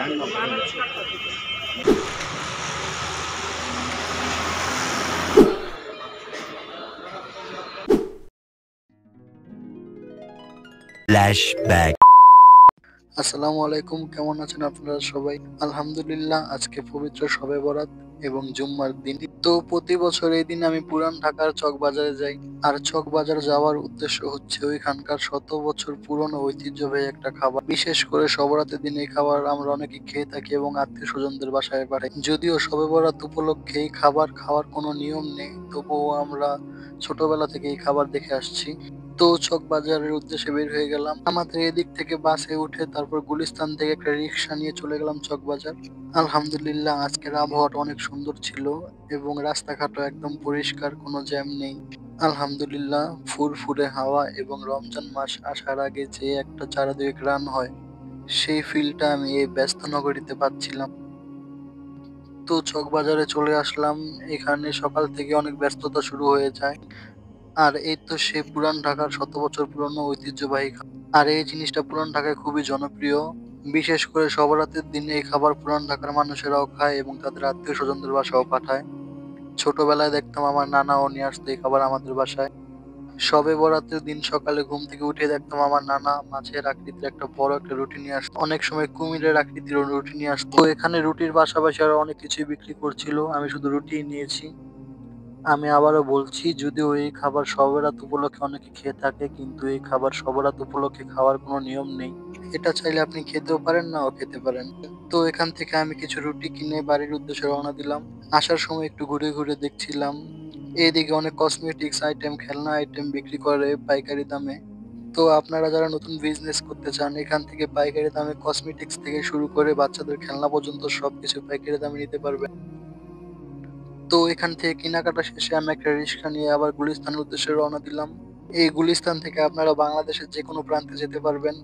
Flashback. আসসালামু আলাইকুম, কেমন আছেন আপনারা সবাই? আলহামদুলিল্লাহ, আজকে পবিত্র শবে বরাত এবং জুম্মার দিন। তো প্রতি বছর এই দিন আমি পুরান ঢাকার চকবাজারে যাই। আর চকবাজার যাওয়ার উদ্দেশ্য হচ্ছে ওইখানকার শত বছর পুরনো ঐতিহ্যবাহী একটা খাবার। বিশেষ করে শবে বরাতের দিন এই খাবার আমরা অনেকে খেয়ে থাকি এবং আত্মীয় স্বজনদের বাসায় পাঠাই। যদিও শবে বরাত উপলক্ষে এই খাবার খাওয়ার কোনো নিয়ম নেই, তবুও আমরা ছোটবেলা থেকে এই খাবার দেখে আসছি। তো চকবাজারের উদ্দেশ্যে বের হয়ে গেলাম। আমাদের এদিক থেকে বাসে উঠে তারপর গুলিস্তান থেকে একটা রিক্সা নিয়ে চলে গেলাম চকবাজার। আলহামদুলিল্লাহ, আজকের আবহাওয়াটা অনেক সুন্দর ছিল এবং রাস্তাঘাটও একদম পরিষ্কার, কোনো জ্যাম নেই। আলহামদুলিল্লাহ, ফুরফুরে হাওয়া এবং রমজান মাস আসার আগে যে একটা চারিদিকে গ্রান হয়, সেই ফিলটা আমি এই ব্যস্ত নগরীতে পাচ্ছিলাম। তো চকবাজারে চলে আসলাম। এখানে সকাল থেকে অনেক ব্যস্ততা শুরু হয়ে যায়। আর এই তো সেই পুরান ঢাকার শত বছর পুরনো ঐতিহ্যবাহী আর এই জিনিসটা পুরান ঢাকায় খুবই জনপ্রিয়। বিশেষ করে শবে বরাতের দিনে এই খাবার পুরান ঢাকার মানুষেরাও খায় এবং তাদের আত্মীয় স্বজনদের বাসাও পাঠায়। ছোটবেলায় দেখতাম আমার নানাও নিয়ে আসতো এই খাবার আমাদের বাসায়। শবে বরাতের দিন সকালে ঘুম থেকে উঠে দেখতাম আমার নানা মাছের আকৃতির একটা বড় একটা রুটি নিয়ে আসতো, অনেক সময় কুমিরের আকৃতির রুটি নিয়ে আসতো। তো এখানে রুটির পাশাপাশি আরো অনেক কিছুই বিক্রি করছিল, আমি শুধু রুটি নিয়েছি। আমি আবারও বলছি, যদিও এই খাবার শবে বরাত উপলক্ষে অনেকে খেয়ে থাকে, কিন্তু এই খাবার শবে বরাত উপলক্ষে খাওয়ার কোনো নিয়ম নেই। এটা চাইলে আপনি খেতেও পারেন, নাও খেতে পারেন। তো এখান থেকে আমি কিছু রুটি কিনে বাড়ির উদ্দেশ্যে রওনা দিলাম। আসার সময় একটু ঘুরে ঘুরে দেখছিলাম, এইদিকে অনেক কসমেটিক্স আইটেম, খেলনা আইটেম বিক্রি করে পাইকারি দামে। তো আপনারা যারা নতুন বিজনেস করতে চান, এখান থেকে পাইকারি দামে কসমেটিক্স থেকে শুরু করে বাচ্চাদের খেলনা পর্যন্ত সবকিছু পাইকারি দামে নিতে পারবেন। তো এখান থেকে কেনাকাটা শেষে আমি একটা রিক্সা নিয়ে আবার গুলিস্তানের উদ্দেশ্যে রওনা দিলাম। এই গুলিস্তান থেকে আপনারা বাংলাদেশের যে কোনো প্রান্তে যেতে পারবেন।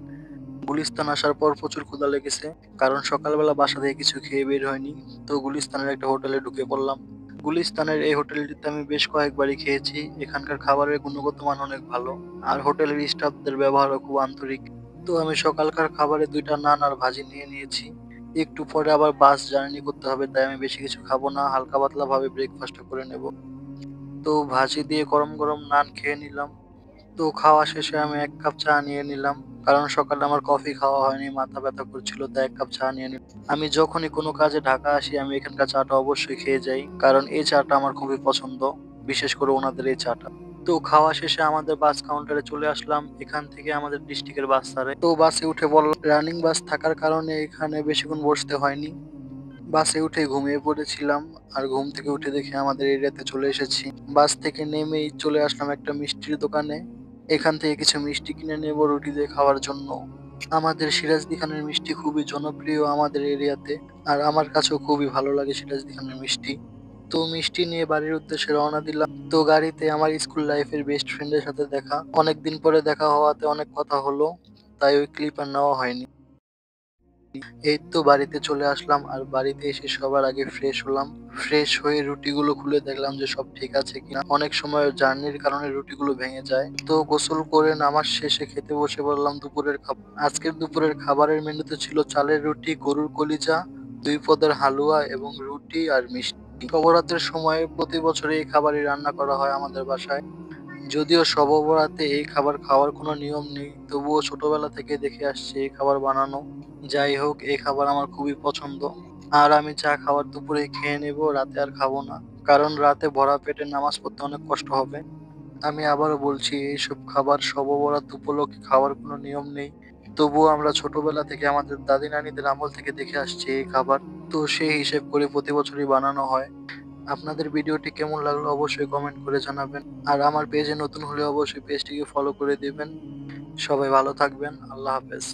গুলিস্তান আসার পর প্রচুর ক্ষুধা লেগেছে, কারণ সকালবেলা বাসা থেকে কিছু খেয়ে বের হয়নি। তো গুলিস্তানের একটা হোটেলে ঢুকে পড়লাম। গুলিস্তানের এই হোটেলটিতে আমি বেশ কয়েকবারই খেয়েছি। এখানকার খাবারের গুণগত মান অনেক ভালো, আর হোটেলের স্টাফদের ব্যবহারও খুব আন্তরিক। তো আমি সকালকার খাবারে 2টা নান আর ভাজি নিয়ে নিয়েছি। একটু পরে আবার বাস জার্নি করতে হবে, তাই আমি বেশি কিছু খাবো না, হালকা পাতলা ভাবে ব্রেকফাস্টটা করে নেব। তো ভাজি দিয়ে গরম গরম নান খেয়ে নিলাম। তো খাওয়া শেষে আমি 1 কাপ চা নিয়ে নিলাম, কারণ সকালে আমার কফি খাওয়া হয়নি, মাথা ব্যথা করছিল, তাই 1 কাপ চা নিয়ে নিলাম। আমি যখনই কোনো কাজে ঢাকা আসি আমি এখানকার চাটা অবশ্যই খেয়ে যাই, কারণ এই চাটা আমার খুবই পছন্দ, বিশেষ করে ওনাদের এই চাটা। তো খাওয়া শেষে আমাদের বাস কাউন্টারে চলে আসলাম। এখান থেকে আমাদের ডিস্ট্রিক্টের বাস ছাড়ে। তো বাসে উঠে বললাম, রানিং বাস থাকার কারণে এখানে বেশিক্ষণ বসতে হয়নি। বাসে উঠে ঘুমিয়ে পড়েছিলাম, আর ঘুম থেকে উঠে দেখে আমাদের এরিয়াতে চলে এসেছি। বাস থেকে নেমেই চলে আসলাম একটা মিষ্টির দোকানে। এখান থেকে কিছু মিষ্টি কিনে নেব রুটি দিয়ে খাওয়ার জন্য। আমাদের সিরাজদি খানের মিষ্টি খুবই জনপ্রিয় আমাদের এরিয়াতে, আর আমার কাছেও খুবই ভালো লাগে সিরাজদি খানের মিষ্টি। তো মিষ্টি নিয়ে বাড়ির উদ্দেশ্যে রওনা দিলাম। তো গাড়িতে আমার স্কুল লাইফের বেস্ট ফ্রেন্ডের সাথে দেখা, অনেকদিন পরে দেখা হওয়াতে অনেক কথা হলো, তাই ওই ক্লিপ আর নেওয়া হয়নি। এই তো বাড়িতে চলে আসলাম, আর বাড়িতে এসে সবার আগে ফ্রেশ হলাম। ফ্রেশ হয়ে রুটিগুলো খুলে দেখলাম যে সব ঠিক আছে কিনা। অনেক সময় জার্নির কারণে রুটিগুলো ভেঙে যায়। তো গোসল করে নামাজ শেষে খেতে বসে পড়লাম দুপুরের খাবার। আজকের দুপুরের খাবারের মেনুতে ছিল চালের রুটি, গরুর কলিজা, 2 পদের হালুয়া এবং রুটি আর মিষ্টি। নবরাত্রির সময় প্রতি বছর এই খাবারই রান্না করা হয় আমাদের বাসায়। যদিও শবে বরাতে এই খাবার খাওয়ার কোনো নিয়ম নেই, তবুও ছোটবেলা থেকে দেখে আসছি এই খাবার বানানো। যাই হোক, এই খাবার আমার খুবই পছন্দ। আর আমি যা খাবার দুপুরে খেয়ে নেব, রাতে আর খাবো না, কারণ রাতে ভরা পেটে নামাজ পড়তে অনেক কষ্ট হবে। আমি আবারও বলছি, এইসব খাবার শবে বরাত উপলক্ষে খাওয়ার কোনো নিয়ম নেই, তবুও আমরা ছোটবেলা থেকে আমাদের দাদি নানিদের আমল থেকে দেখে আসছি এই খাবার। তো সেই হিসেব করে প্রতি বছরই বানানো হয়। আপনাদের ভিডিওটি কেমন লাগলো অবশ্যই কমেন্ট করে জানাবেন, আর আমার পেজে নতুন হলে অবশ্যই পেজটিকে ফলো করে দিবেন। সবাই ভালো থাকবেন, আল্লাহ হাফেজ।